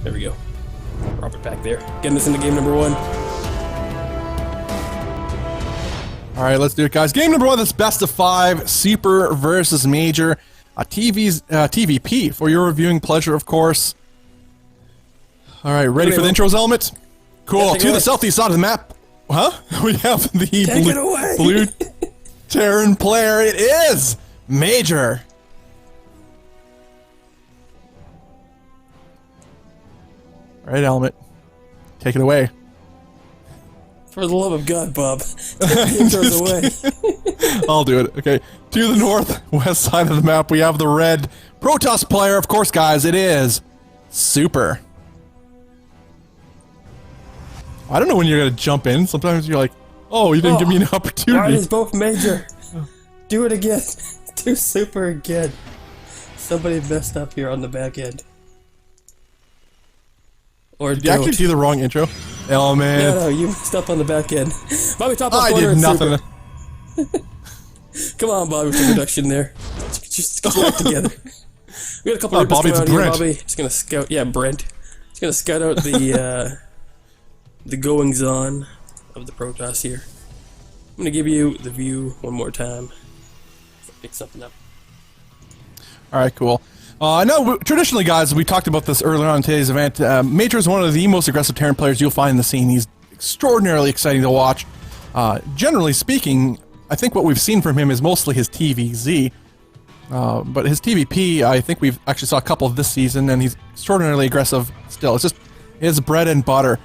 There we go. Drop it back there. Getting us into game number 1. All right, let's do it, guys. Game number 1, this best of 5, Super versus Major. TVP for your reviewing pleasure, of course. All right, ready for the intros, Element? Cool. To the southeast side of the map. Huh? We have the blue Terran player. It is Major. All right, Element. Take it away. For the love of God, Bob. Take the intros away. I'll do it. Okay. To the northwest side of the map, we have the red Protoss player. Of course, guys, it is Super. I don't know when you're going to jump in. Sometimes you're like, oh, you didn't give me an opportunity. Why is both Major? Do it again. Do Super again. Somebody messed up here on the back end. Or did you actually do the wrong intro? Element. No, you messed up on the back end. Bobby, top off I did nothing. Come on, Bobby, with the production there. Just get it together. We got a couple of Bobby, it's here, Brent. Bobby. Just gonna scout. Yeah, Brent. Just gonna scout out the goings on of the Protoss here. I'm gonna give you the view one more time. Pick something up. All right, cool. No, traditionally, guys, we talked about this earlier on in today's event. Major is one of the most aggressive Terran players you'll find in the scene. He's extraordinarily exciting to watch. Generally speaking, I think what we've seen from him is mostly his TVZ. But his TVP, I think we've actually saw a couple of this season, and he's extraordinarily aggressive still. It's just his bread and butter.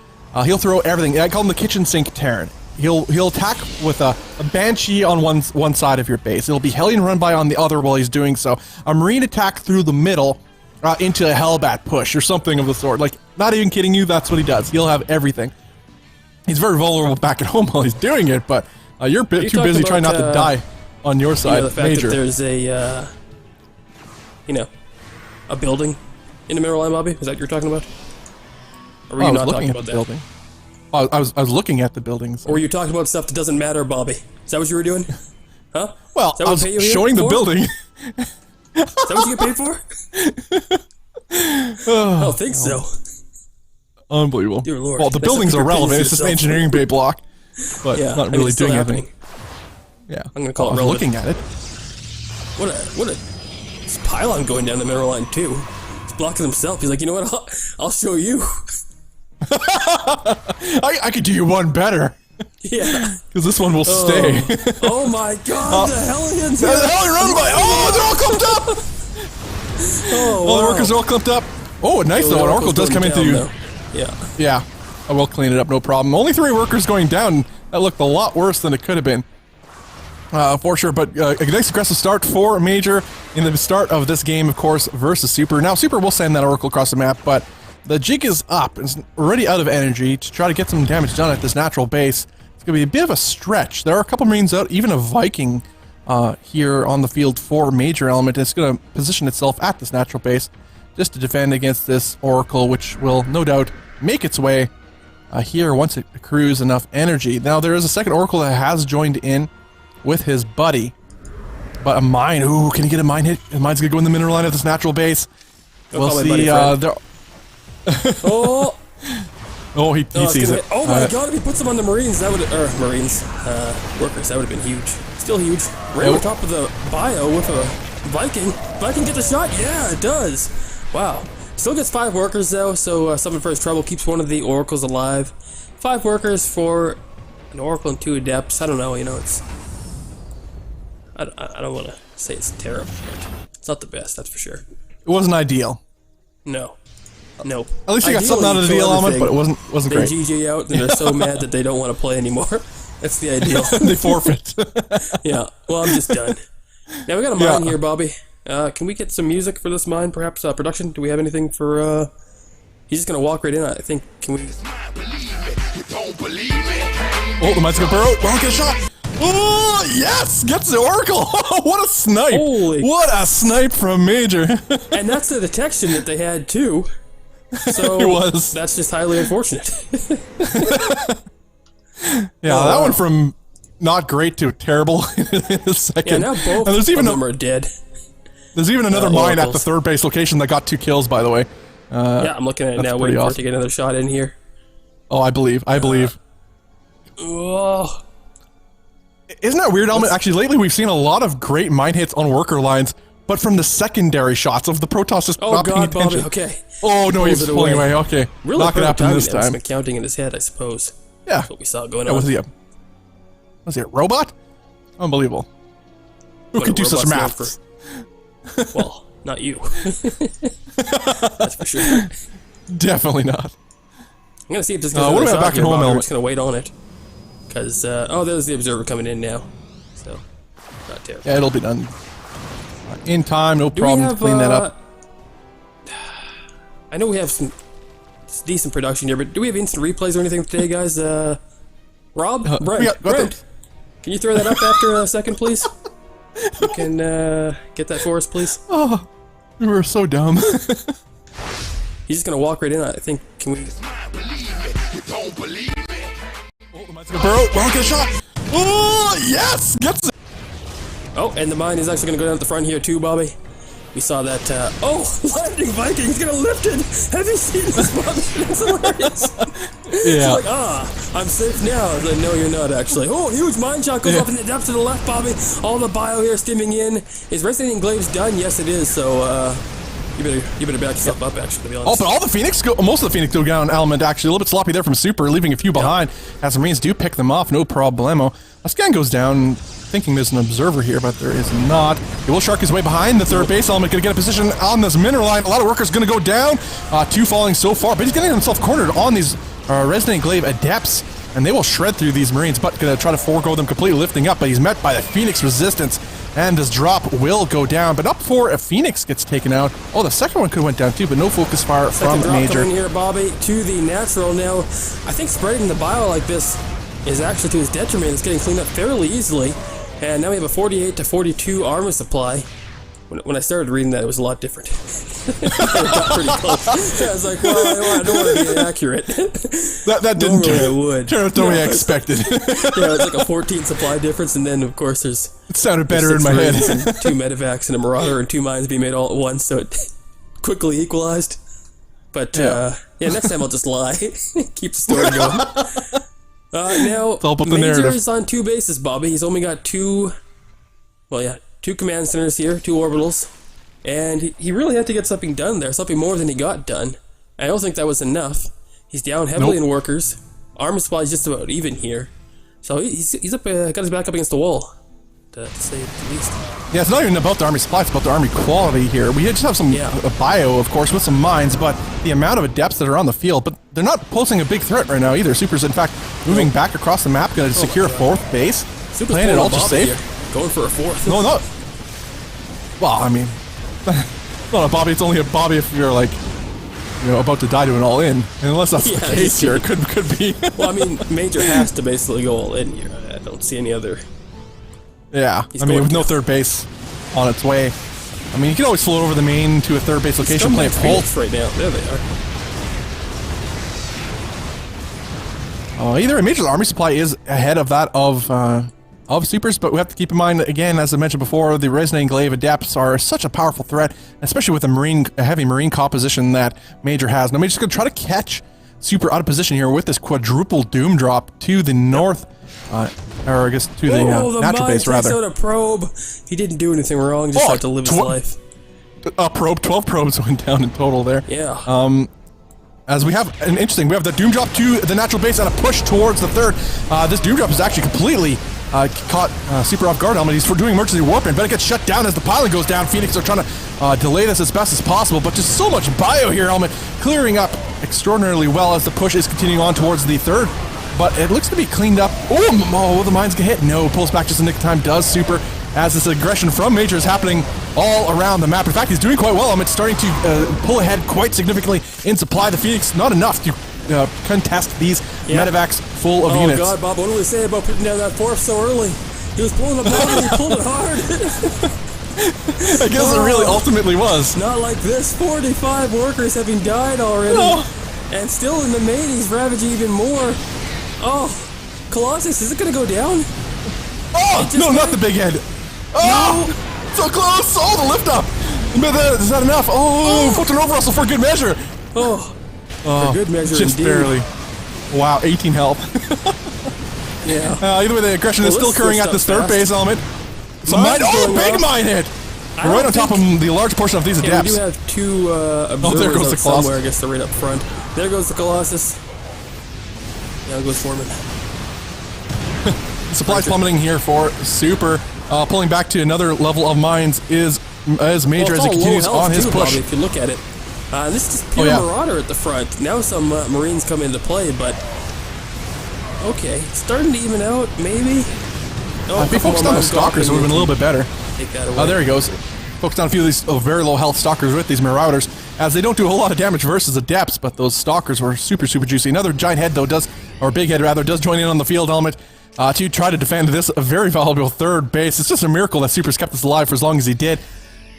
He'll throw everything. I call him the kitchen sink Terran. He'll attack with a Banshee on one side of your base. It'll be Hellion run by on the other while he's doing so. A Marine attack through the middle into a Hellbat push or something of the sort. Like, not even kidding you, that's what he does. He'll have everything. He's very vulnerable back at home while he's doing it, but you're a bit too busy trying not to die on your side. The fact Major. that there's a, a building in the middle line, Bobby? Is that what you're talking about? Or were you not talking about that? Building. I was looking at the buildings. Or were you talking about stuff that doesn't matter, Bobby? Is that what you were doing? Huh? Well, I was showing the building. Is that what you get paid for? I don't think so. Unbelievable. Dear Lord. Well, the buildings are relevant. It's just an engineering bay block, but not really doing anything. Yeah, I'm gonna call it relevant. relevant. Looking at it. What a this pylon going down the middle line too. He's blocking himself. He's like, you know what? I'll show you. I could do you one better. Yeah. Because this one will stay. Oh my God! The Hellions! The Hellion run by! Oh, they're all clumped up! Oh, the workers are all clumped up. Oh, nice though. An Oracle does come into you. Yeah. Yeah. I will clean it up, no problem. Only 3 workers going down. That looked a lot worse than it could have been. For sure, but a nice aggressive start for Major in the start of this game, of course, versus Super. Now, Super will send that Oracle across the map, but the jig is up. It's already out of energy to try to get some damage done at this natural base. It's going to be a bit of a stretch. There are a couple Marines out, even a Viking here on the field for Major Element. It's going to position itself at this natural base just to defend against this Oracle, which will no doubt make its way here once it accrues enough energy. Now, there is a second Oracle that has joined in with his buddy, but a mine. Ooh, can he get a mine hit? The mine's going to go in the mineral line of this natural base. We'll see. Oh! Oh, he sees it. Oh my God! If he puts them on the Marines, that would workers, that would have been huge. Still huge. Right on top of the bio with a Viking. Viking get the shot. Yeah, it does. Wow. Still gets 5 workers though. So Summon First Trouble keeps one of the Oracles alive. 5 workers for an Oracle and 2 Adepts. I don't know. You know, it's. I don't want to say it's terrible, but it's not the best. That's for sure. It wasn't ideal. No. Nope. At least you got something out of the deal element, but it wasn't great. They GG out and they're so mad that they don't want to play anymore. That's the ideal. They forfeit. Yeah. Well, I'm just done. Now we got a mine here, Bobby. Can we get some music for this mine, perhaps? Production? Do we have anything for? He's just gonna walk right in. I think. Can we? Oh, the mine's gonna burrow. Don't get a shot. Oh yes, gets the Oracle. What a snipe! What a snipe from Major. And that's the detection that they had too. So it was. That's just highly unfortunate. That went from not great to terrible in a second. Yeah, now both of them are dead. There's even another mine at the 3rd base location that got 2 kills, by the way. Yeah, I'm looking at it now, waiting for it to get another shot in here. Oh, I believe. Oh. Isn't that weird, Element? Actually, lately we've seen a lot of great mine hits on worker lines, but from the secondary shots of the Protoss just not paying attention. Bobby, okay. Oh, no, he's pulling away. Okay. Really not gonna happen this time. Counting in his head, I suppose. Yeah. That's what we saw going on. Was he a robot? Unbelievable. Who could do such math? Well, not you. That's for sure. Definitely not. I'm going to see if this goes what about back at home, I'm just going to wait on it. Because, there's the observer coming in now. So, not terrible. Yeah, it'll be done. In time, no problem to clean that up. I know we have some decent production here, but do we have instant replays or anything today, guys? Rob? Brent, can you throw that up after a second, please? You can get that for us, please? Oh, we were so dumb. He's just going to walk right in, I think. Can we... Burrow, well, get a shot. Oh, yes! Gets it. Oh, and the mine is actually going to go down at the front here too, Bobby. We saw that, landing Viking, he's going to lift it. Have you seen this, Bobby? It's hilarious. Yeah. It's like, I'm safe now. I was like, no, you're not, actually. Oh, huge mine shot goes up in the depths to the left, Bobby. All the bio here stimming in. Is Resident Glaive's done? Yes, it is, so, you better back yourself up, actually, to be honest. Oh, but all the Phoenix most of the Phoenix go down Element, actually. A little bit sloppy there from Super, leaving a few behind. As the Marines do pick them off, no problemo. A scan goes down, thinking there's an observer here, but there is not. He will shark his way behind the third base Element, going to get a position on this mineral line. A lot of workers going to go down. Two falling so far, but he's getting himself cornered on these Resident Glaive Adepts, and they will shred through these Marines, but going to try to forego them completely lifting up, but he's met by the Phoenix resistance. And his drop will go down, but not before a Phoenix gets taken out. Oh, the second one could have went down too, but no focus fire from Major. Coming here, Bobby, to the natural now. I think spreading the bio like this is actually to his detriment. It's getting cleaned up fairly easily. And now we have a 48 to 42 armor supply. When I started reading that, it was a lot different. It got pretty close. I was like, well, I don't want to be inaccurate. That didn't turn out the way I expected. Yeah, it's like a 14 supply difference, and then, of course, it sounded better in my head. And 2 medevacs and a marauder and 2 mines being made all at once, so it quickly equalized. But, next time I'll just lie. Keep the story going. Now, Major is on 2 bases, Bobby. He's only got 2 command centers here, 2 orbitals, and he really had to get something done there, something more than he got done. I don't think that was enough. He's down heavily in workers. Armor supply is just about even here, so he's up, got his back up against the wall, to say the least. Yeah, it's not even about the army supply; it's about the army quality here. We just have some bio, of course, with some mines, but the amount of adepts that are on the field, but they're not posing a big threat right now either. Super's in fact moving back across the map, going to secure a 4th base, Super's playing it ultra safe. Here. Going for a 4th. No, no. Well, I mean, not a Bobby. It's only a Bobby if you're like, about to die to an all-in. And unless that's the case here, it could be. Well, I mean, Major has to basically go all in here. I don't see any other. Yeah, I mean, with no third base on its way. I mean, you can always float over the main to a third base location, play a pulse right now. There they are. Either way, Major's army supply is ahead of that of Supers, but we have to keep in mind, again, as I mentioned before, the Resident Glaive Adepts are such a powerful threat, especially with a heavy Marine composition that Major has. Now, Major's going to try to catch Super out of position here with this quadruple Doom drop to the north, or I guess to the natural base, rather. Oh, the probe. He didn't do anything wrong, just had to live his life. A probe, 12 probes went down in total there. Yeah. As we have we have the Doom drop to the natural base and a push towards the third. This Doom drop is actually completely caught Super off guard. He's for doing emergency warping, but it gets shut down as the pilot goes down. Phoenix are trying to delay this as best as possible, but just so much bio here, Element, clearing up extraordinarily well as the push is continuing on towards the third. But it looks to be cleaned up. Oh, will the mines get hit? No, pulls back just in the nick of time, does Super, as this aggression from Major is happening all around the map. In fact, he's doing quite well. It's starting to pull ahead quite significantly in supply. The Phoenix, not enough to contest these medevacs full of units. Oh God, Bob, what do we say about putting down that 4th so early? He was pulling it hard and he pulled it hard. I guess it really ultimately was. Not like this. 45 workers having died already. And still in the main, he's ravaging even more. Oh, Colossus, is it going to go down? Oh, no, not the big head. Oh, no. So close. Oh, the lift up. Is that enough? Oh, put an overhustle for good measure. Oh, for good measure just indeed. barely. Wow, 18 health. Yeah. Either way, the aggression is still occurring at this third base element. Some mine. Oh, big mine hit! We're right on top of the large portion of these adepts. We do have two observers there goes the somewhere. I guess they're right up front. There goes the Colossus. There goes Foreman. Supplies plummeting here for Super. Pulling back to another level of mines is Major as he continues on his push. Bobby, if you look at it. This is just pure Marauder at the front. Now some Marines come into play, but... Okay, starting to even out, maybe? If he focused on the Stalkers, it would have been a little bit better. Take that away. There he goes. Focused on a few of these very low health Stalkers with these Marauders, as they don't do a whole lot of damage versus Adepts, but those Stalkers were super juicy. Another giant head, though, or big head rather, does join in on the field element to try to defend this very valuable third base. It's just a miracle that Super's kept this alive for as long as he did.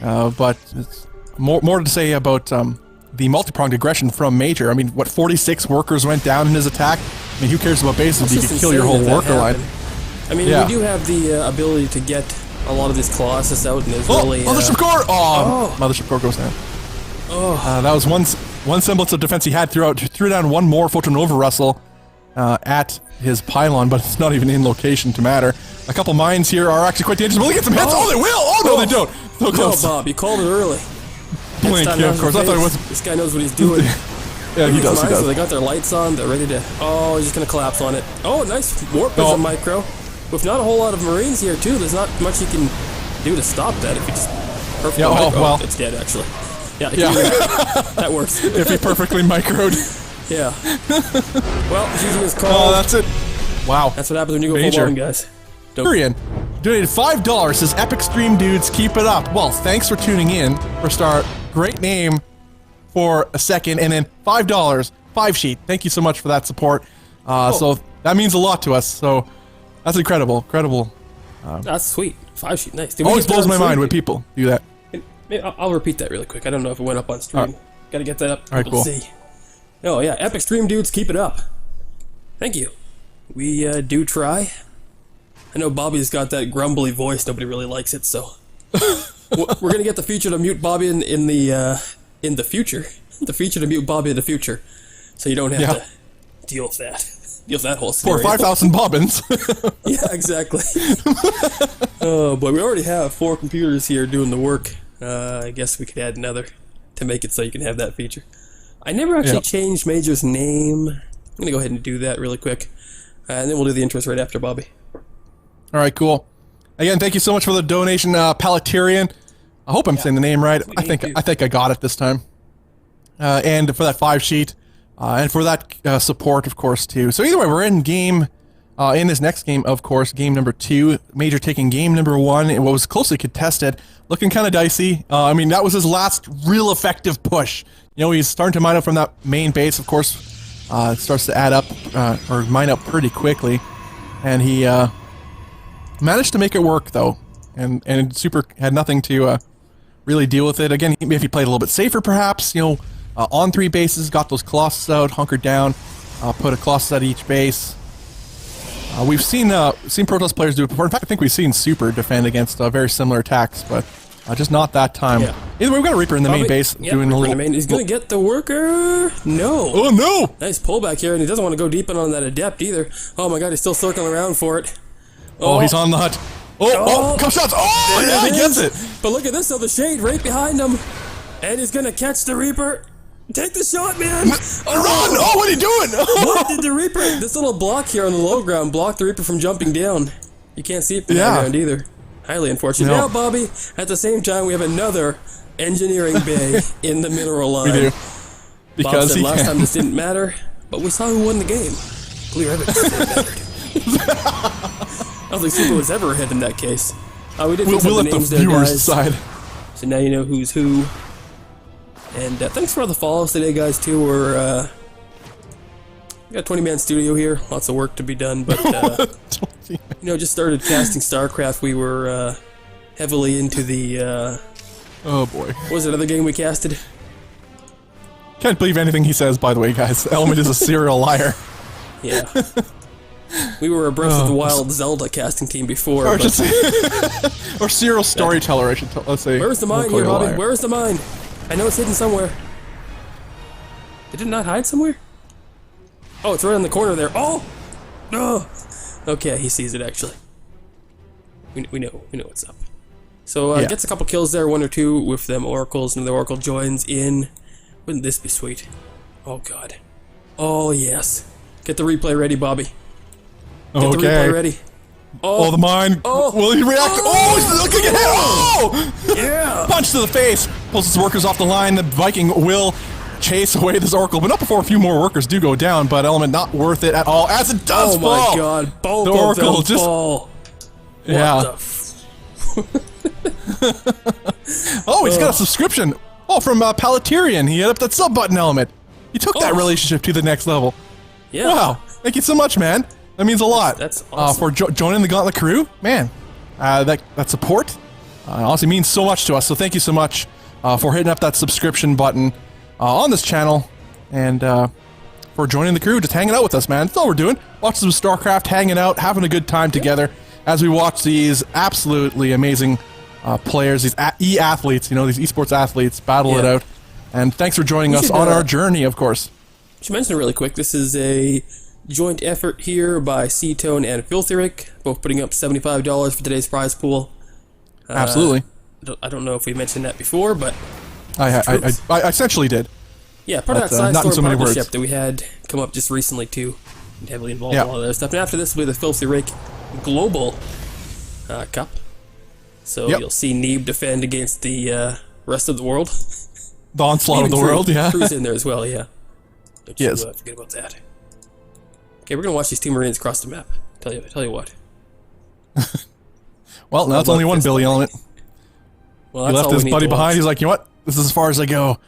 But it's more to say about the multi-pronged aggression from Major. I mean, what, 46 workers went down in his attack? I mean, who cares about bases if you can kill your whole worker line? I mean, we do have the ability to get a lot of this Colossus out, and there's really... Mothership Core! Mothership Core goes down. That was one semblance of defense he had throughout. Threw down one more Photon Over Russell at his pylon, but it's not even in location to matter. A couple mines here are actually quite dangerous. Will they get some hits? Oh, they will! Oh, no, they don't. So close. No, Bob, you called it early. Blink, yeah, of course. I thought it was... This guy knows what he's doing. Yeah, he does, So they got their lights on. They're ready to... Oh, he's just going to collapse on it. Oh, nice warp as a micro. With not a whole lot of Marines here, too, there's not much you can do to stop that if you just perfectly well, it's dead, actually. Yeah, that works. If he perfectly microed. Yeah. Well, GG is called. Oh, that's it. Wow. That's what happens when you go full on, guys. Korean donated $5, says Epic Stream Dudes, keep it up. Well, thanks for tuning in. For a start, great name for a second, and then $5, 5 sheet. Thank you so much for that support. So that means a lot to us. So that's incredible. That's sweet. 5 sheet, nice. Always blows my mind when people do that. I'll repeat that really quick. I don't know if it went up on stream. Got to get that up. All right, cool. See. Oh yeah, Epic Stream Dudes, keep it up. Thank you. We do try. I know Bobby's got that grumbly voice. Nobody really likes it, so we're gonna get the feature to mute Bobby in the future. The feature to mute Bobby in the future, so you don't have to deal with that. Deal with that whole scenario. For 5,000 bobbins. Yeah, exactly. Oh boy, we already have 4 computers here doing the work. I guess we could add another to make it so you can have that feature. I never actually changed Major's name. I'm gonna go ahead and do that really quick, and then we'll do the intros right after Bobby. All right, cool. Again, thank you so much for the donation, Palatarian. I hope I'm saying the name right. I think I got it this time. And for that 5 sheet, and for that support, of course, too. So either way, we're in game. In this next game, of course, game number 2. Major taking game number 1, and what was closely contested, looking kind of dicey. I mean, that was his last real effective push. You know, he's starting to mine up from that main base, of course. It starts to add up, or mine up pretty quickly. And he managed to make it work, though. And Super had nothing to really deal with it. Again, if he played a little bit safer, perhaps, you know, on 3 bases, got those Colossus out, hunkered down, put a Colossus at each base. We've seen Protoss players do it before. In fact, I think we've seen Super defend against very similar attacks, but just not that time. Yeah. Either way, we've got a Reaper in the main base doing a little... He's going to get the worker. No. Oh, no. Nice pullback here, and he doesn't want to go deep in on that Adept either. Oh, my God, he's still circling around for it. Oh, he's on the hut. Oh, come shots. Oh, yeah, he gets it. But look at this, though, the shade right behind him. And he's going to catch the Reaper. Take the shot, man! Run! Oh, what are you doing? What did the Reaper... This little block here on the low ground blocked the Reaper from jumping down. You can't see it from the high ground either. Highly unfortunate. Now, Bobby, at the same time, we have another engineering bay in the mineral line. We do. Because Bob said last time this didn't matter, but we saw who won the game. Clear evidence that it mattered. I don't think Super was ever ahead in that case. We did we'll let the viewers decide. So now you know who's who. And thanks for all the follows today, guys, too. We got a 20-man studio here. Lots of work to be done, but, you know, just started casting StarCraft. We were heavily into the... oh, boy. What was it, another game we casted? Can't believe anything he says, by the way, guys. Element is a serial liar. Yeah. We were a Breath of the Wild Zelda casting team before. Or, or serial storyteller, I should let's say. Where's the mine here, Bobby? Where's the mine? I know it's hidden somewhere. Did it not hide somewhere? Oh, it's right in the corner there. Oh! No! Okay, he sees it actually. We know what's up. So gets a couple kills there, 1 or 2 with them oracles, and the oracle joins in. Wouldn't this be sweet? Oh god. Oh yes. Get the replay ready, Bobby. Get the replay ready. Oh, the mine. Oh. Will he react? Oh, he's looking at him. Oh! Yeah. Punch to the face. Pulls his workers off the line. The Viking will chase away this oracle, but not before a few more workers do go down. But Element not worth it at all, as it does fall. Oh my god. Both the of oracle them just fall. Yeah. What the Oh, he's got a subscription. Oh, from Palatirian. He hit up that sub button, Element. He took that relationship to the next level. Yeah. Wow. Thank you so much, man. That means a lot. That's awesome. For joining the Gauntlet crew, man. That support honestly means so much to us. So thank you so much for hitting up that subscription button on this channel, and for joining the crew, just hanging out with us, man. That's all we're doing. Watching some StarCraft, hanging out, having a good time together as we watch these absolutely amazing players, these e-athletes, these esports athletes battle it out. And thanks for joining us on our journey, of course. Should mention it really quick. This is a joint effort here by C-Tone and Filthy Rick, both putting up $75 for today's prize pool. Absolutely. I don't know if we mentioned that before, but I essentially did. Yeah, part of that not in side so store many partnership words. that we had come up just recently too, and heavily involved in all of that stuff. And after this will be the Filthy Rick Global Cup. So you'll see Neeb defend against the rest of the world. The onslaught of the world, yeah. Crew's in there as well, yeah. Don't you Yes. forget about that. Okay, we're gonna watch these two Marines across the map. Tell you what. Well, now it's only one Billy Element. Well, He that's left all we his need buddy to behind. watch. He's like, you know what? This is as far as I go.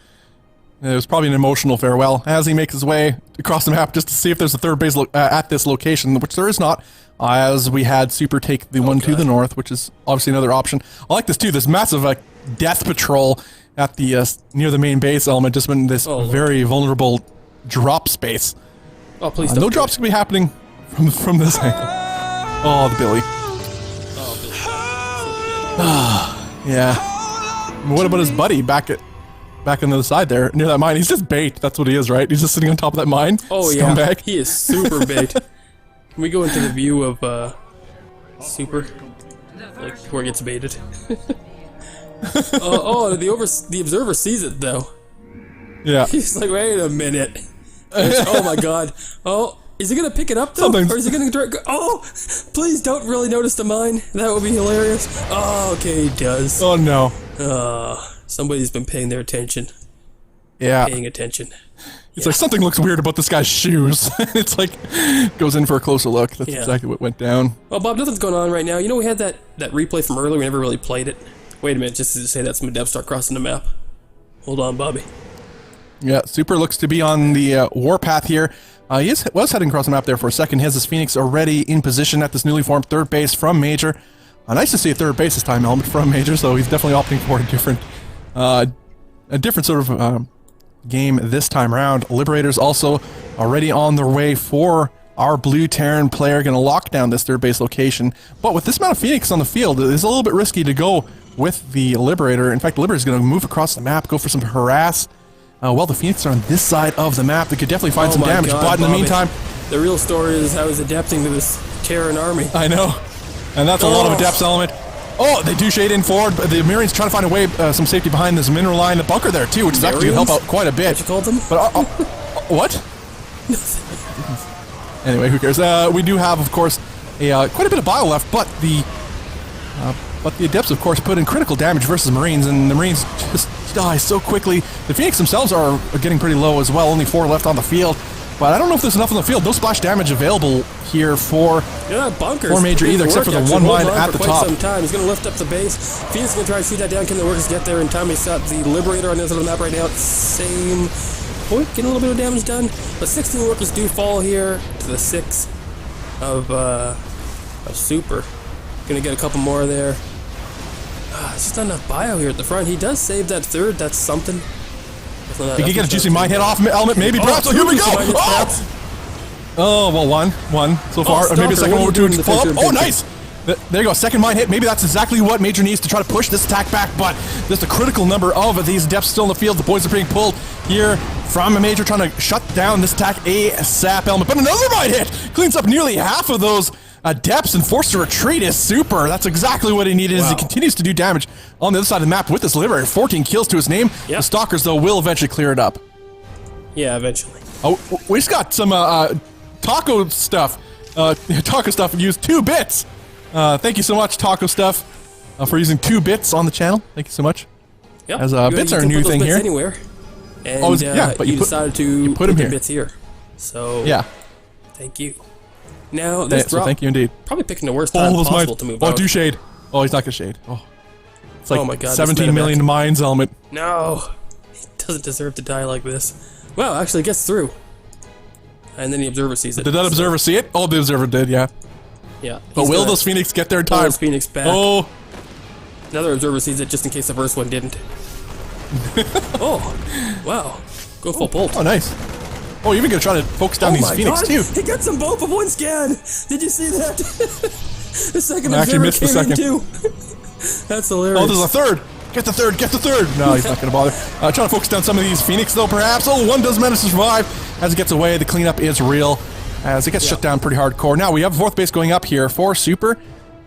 And it was probably an emotional farewell as he makes his way across the map just to see if there's a third base at this location, which there is not, as we had Super take the one to the north, which is obviously another option. I like this too. This massive death patrol at the near the main base Element, just in this very vulnerable drop space. Oh, please don't. No drops can be happening from this angle. Oh, the Billy. Oh, Billy. Yeah. What about his buddy back on the other side there, near that mine? He's just bait. That's what he is, right? He's just sitting on top of that mine. Oh, Scumbag. yeah. He is super bait. Can we go into the view of Super? Like, where it gets baited. The observer sees it, though. Yeah. He's like, wait a minute. Oh, my God. Oh, is he going to pick it up, though? Or is he going to... Oh, please don't really notice the mine. That would be hilarious. Oh, okay, he does. Oh, no. Somebody's been paying their attention. Yeah. Paying attention. It's like something looks weird about this guy's shoes. It's like, goes in for a closer look. That's exactly what went down. Well, Bob, nothing's going on right now. You know, we had that replay from earlier. We never really played it. Wait a minute, just to say that's when devs start crossing the map. Hold on, Bobby. Yeah, Super looks to be on the warpath here. He was heading across the map there for a second. He has his Phoenix already in position at this newly formed third base from Major. Nice to see a third base this time, Element, from Major, so he's definitely opting for a different sort of game this time around. Liberators also already on their way for our blue Terran player, going to lock down this third base location. But with this amount of Phoenix on the field, it's a little bit risky to go with the Liberator. In fact, the Liberator is going to move across the map, go for some harass. Well, the Phoenix are on this side of the map. They could definitely find some damage, but in the meantime... The real story is how he's adapting to this Terran army. I know. And that's a lot of adepts, Element. Oh, they do shade in forward, but the Marines trying to find a way, some safety behind this mineral line. The bunker there, too, which is actually going to help out quite a bit. What you called them? But, what? Anyway, who cares? We do have, of course, quite a bit of bio left, but the Adepts, of course, put in critical damage versus Marines, and the Marines just die so quickly. The Phoenix themselves are getting pretty low as well, only 4 left on the field. But I don't know if there's enough on the field. No splash damage available here for Major either, except for the one mine at the top. Some time. He's going to lift up the base. Phoenix is going to try to shoot that down. Can the workers get there in time? He's got the Liberator on the other side of the map right now. Same point, getting a little bit of damage done. But 16 workers do fall here to the 6 of Super. Going to get a couple more there. It's just not enough bio here at the front. He does save that third. That's something. He can get a juicy mine hit off Element, maybe, perhaps. Oh, here we go! Oh! Oh, well, one so far. Maybe a second one or two to follow up. Oh, nice! There you go, second mine hit. Maybe that's exactly what Major needs to try to push this attack back, but there's a critical number of these Adepts still in the field. The boys are being pulled here from a Major, trying to shut down this attack ASAP element. But another mine hit! Cleans up nearly half of those Adepts and forced to retreat is super. That's exactly what he needed as he continues to do damage on the other side of the map with this Liberator. 14 kills to his name. The Stalkers, though, will eventually clear it up. Yeah, eventually. Oh, we just got some taco stuff. Taco stuff used 2 bits. Thank you so much, Taco Stuff, for using 2 bits on the channel. Thank you so much. Yep. As bits are a new thing here. Anywhere. And, yeah, but you decided to put them here. Bits here. So yeah, thank you. Now this drop. So thank you indeed. Probably picking the worst time possible to move out. Oh, do shade. Oh, he's not gonna shade. Oh, it's like oh my God, 17 million mines element. No, he doesn't deserve to die like this. Wow, actually gets through. And then the Observer sees it. Did that Observer see it? Oh, the Observer did. Yeah. Yeah. But will those Phoenix get there in time? Phoenix back. Oh. Another Observer sees it just in case the first one didn't. Oh. Wow. Go full bolt. Oh, nice. Oh, you're even gonna try to focus down these Phoenix too. He gets them both with one scan. Did you see that? The second I actually missed the second. Too. That's hilarious. Oh, there's a third. Get the third. Get the third. No, he's not gonna bother. Trying to focus down some of these Phoenix though, perhaps. Oh, one does manage to survive as it gets away. The cleanup is real. As it gets shut down pretty hardcore. Now we have a 4th base going up here for Super.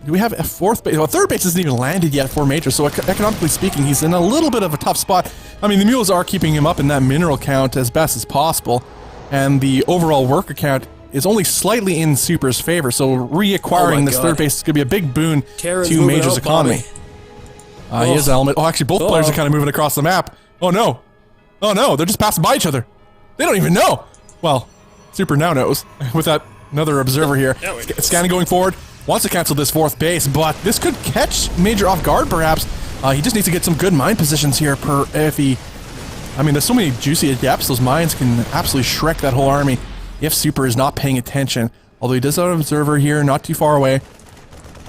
Do we have a 4th base? Well, 3rd base isn't even landed yet for Major, so economically speaking, he's in a little bit of a tough spot. I mean, the mules are keeping him up in that mineral count as best as possible, and the overall worker count is only slightly in Super's favor, so reacquiring this 3rd base is going to be a big boon to Major's economy. He is element. Oh, actually, both players are kind of moving across the map. Oh, no. Oh, no. They're just passing by each other. They don't even know. Well, Super now knows with that another Observer here. Scanning going forward. Wants to cancel this 4th base, but this could catch Major off guard, perhaps. He just needs to get some good mine positions here if he... I mean, there's so many juicy Adepts. Those mines can absolutely Shrek that whole army if Super is not paying attention. Although he does have an Observer here, not too far away.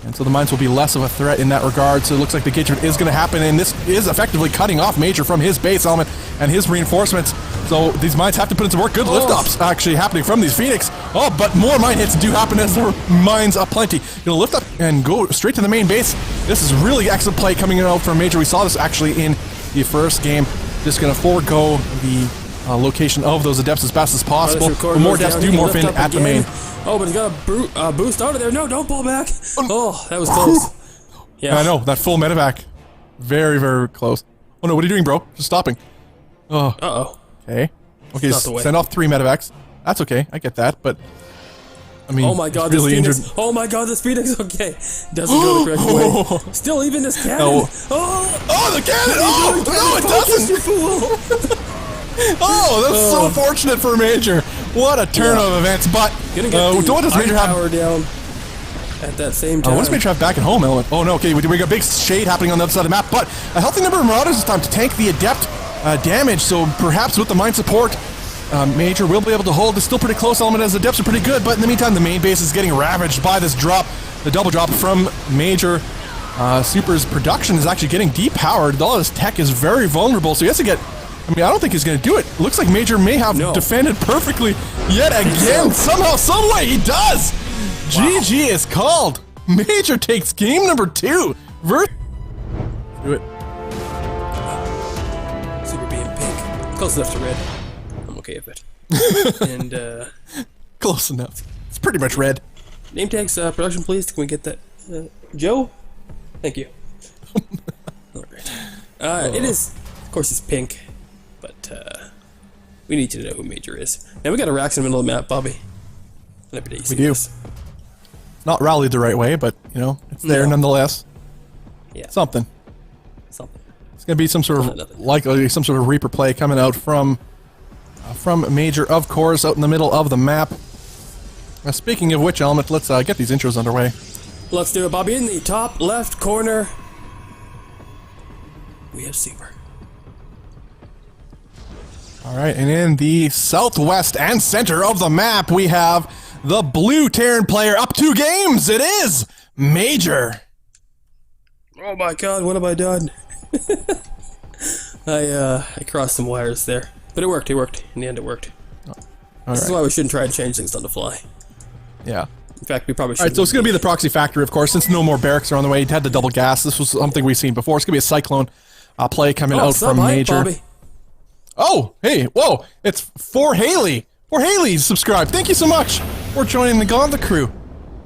And so the mines will be less of a threat in that regard. So it looks like the engagement is going to happen, and this is effectively cutting off Major from his base element and his reinforcements. So these mines have to put into work. Good lift-ups actually happening from these Phoenix. Oh, but more mine hits do happen as there are mines aplenty. Gonna lift up and go straight to the main base. This is really excellent play coming out from Major. We saw this actually in the first game. Just gonna forego the location of those Adepts as fast as possible. The more Adepts do morph in at the main. Oh, but he's got a boost out of there. No, don't pull back. Oh, that was close. Yeah, I know. That full medevac. Very, very close. Oh no, what are you doing, bro? Just stopping. Oh. Uh-oh. Okay. Okay, send off 3 medevacs. That's okay. I get that, but... I mean, oh my God, really injured. Oh my God, this Phoenix. Okay. Doesn't go the correct way. Still, even this cannon. Oh, the cannon! Oh, no, it doesn't! You fool! Oh, that's so fortunate for Major. What a turn of events, but what does Major have? Power down at that same time. What does Major have back at home, element? Oh no, okay, we got a big shade happening on the other side of the map, but a healthy number of Marauders this time to tank the Adept damage, so perhaps with the mine support, Major will be able to hold. It's still pretty close, element, as the Adepts are pretty good, but in the meantime, the main base is getting ravaged by this drop, the double drop from Major. Super's production is actually getting depowered. All his tech is very vulnerable, so he has to get... I mean, I don't think he's going to do it. Looks like Major may have defended perfectly yet again. Somehow, someway, he does! Wow. GG is called. Major takes game number 2. Do it. Super being pink. Close enough to red. I'm okay with it. And, close enough. It's pretty much red. Name tags, production, please. Can we get that? Joe? Thank you. Alright. It is... Of course, it's pink. But, we need to know who Major is. Now, we got a racks in the middle of the map, Bobby. We do. It's not rallied the right way, but, you know, it's there nonetheless. Yeah. Something. It's going to be some sort of, likely, some sort of Reaper play coming out from Major, of course, out in the middle of the map. Speaking of which, element, let's get these intros underway. Let's do it, Bobby. In the top left corner, we have Super. Alright, and in the southwest and center of the map, we have the blue Terran player up 2 games. It is Major. Oh my God, what have I done? I crossed some wires there. But it worked. In the end, it worked. This is why we shouldn't try to change things on the fly. Yeah. In fact, we probably should. All right, so it's going to be the proxy factory, of course, since no more barracks are on the way. It had the double gas. This was something we've seen before. It's going to be a Cyclone play coming out from Major. Bobby. Oh, hey, whoa, it's For Haley. For Haley's subscribed. Thank you so much for joining the Gauntlet crew.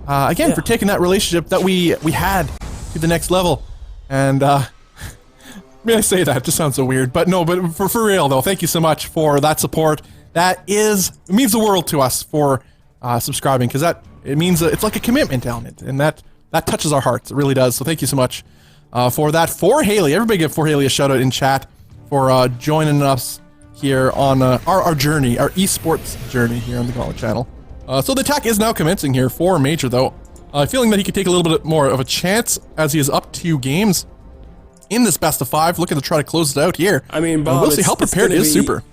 Again, for taking that relationship that we had to the next level. And, may I say that? It just sounds so weird. But no, but for real, though, thank you so much for that support. It means the world to us for subscribing, because it means it's like a commitment element, and that touches our hearts. It really does. So thank you so much for that. For Haley, everybody give For Haley a shout out in chat for joining us here on our journey, our esports journey here on the Gauntlet channel. So the attack is now commencing here for Major, though. Feeling that he could take a little bit more of a chance as he is up 2 games in this best of 5, looking to try to close it out here. I mean, Bob, we'll see how prepared is super.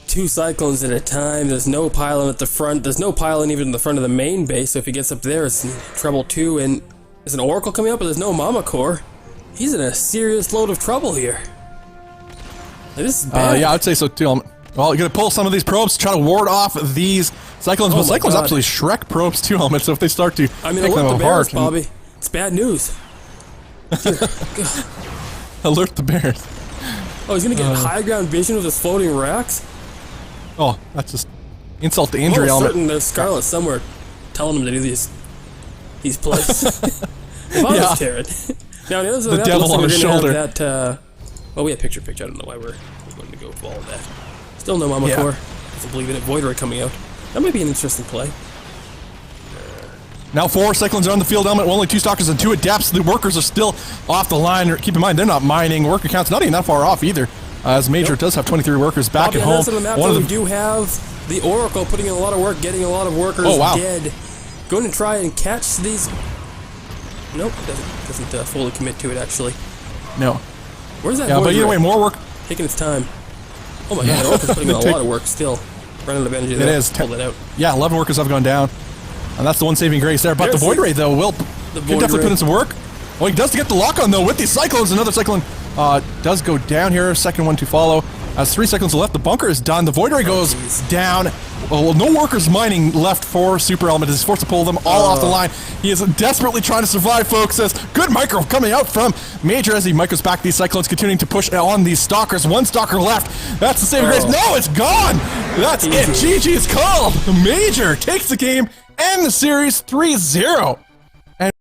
2 Cyclones at a time. There's no pylon at the front. There's no pylon even in the front of the main base, so if he gets up there, it's in trouble too. And there's an Oracle coming up, but there's no Mama Core. He's in a serious load of trouble here. This is bad. Yeah, I'd say so too. Well, you're going to pull some of these probes to try to ward off these Cyclones, but Cyclones absolutely Shrek probes too, Helmet, so if they start to I mean, alert the bears, Bobby. It's bad news. Alert the bears. Oh, he's going to get high ground vision with his floating racks? Oh, that's just insult to injury element. Certain there's Scarlet somewhere telling him to do these plays. If I was Terran. Now, the other side of that, devil on his shoulder. Well, we had picture. I don't know why we're going to go with all of that. Still no Mama Core. Doesn't believe in it. Void Ray coming out. That might be an interesting play. Now 4 Cyclones are on the field element, only 2 Stalkers and 2 Adepts. The workers are still off the line. Keep in mind, they're not mining. Worker count's not even that far off either. As Major does have 23 workers back at home. On the map, we do have the Oracle putting in a lot of work, getting a lot of workers dead. Going to try and catch these. Nope, doesn't fully commit to it actually. No. Where's that? Yeah, but either way, more work. Taking its time. Oh my god, the Oracle's putting in a lot of work still. Running out of energy there. It is. Pulled it out. Yeah, 11 workers have gone down. And that's the one saving grace there. But the Void Ray, though, will definitely put in some work. Well, he does get the lock on, though, with these Cyclones. Another Cyclone does go down here. Second one to follow. As 3 seconds left, the bunker is done. The Void Ray goes down. Well, no workers mining left for Super Element. He's forced to pull them all off the line. He is desperately trying to survive, folks. As good micro coming out from Major as he micros back these Cyclones, continuing to push on these Stalkers. 1 Stalker left. That's the saving grace. No, it's gone. That's it. GG is called. Major takes the game and the series 3-0.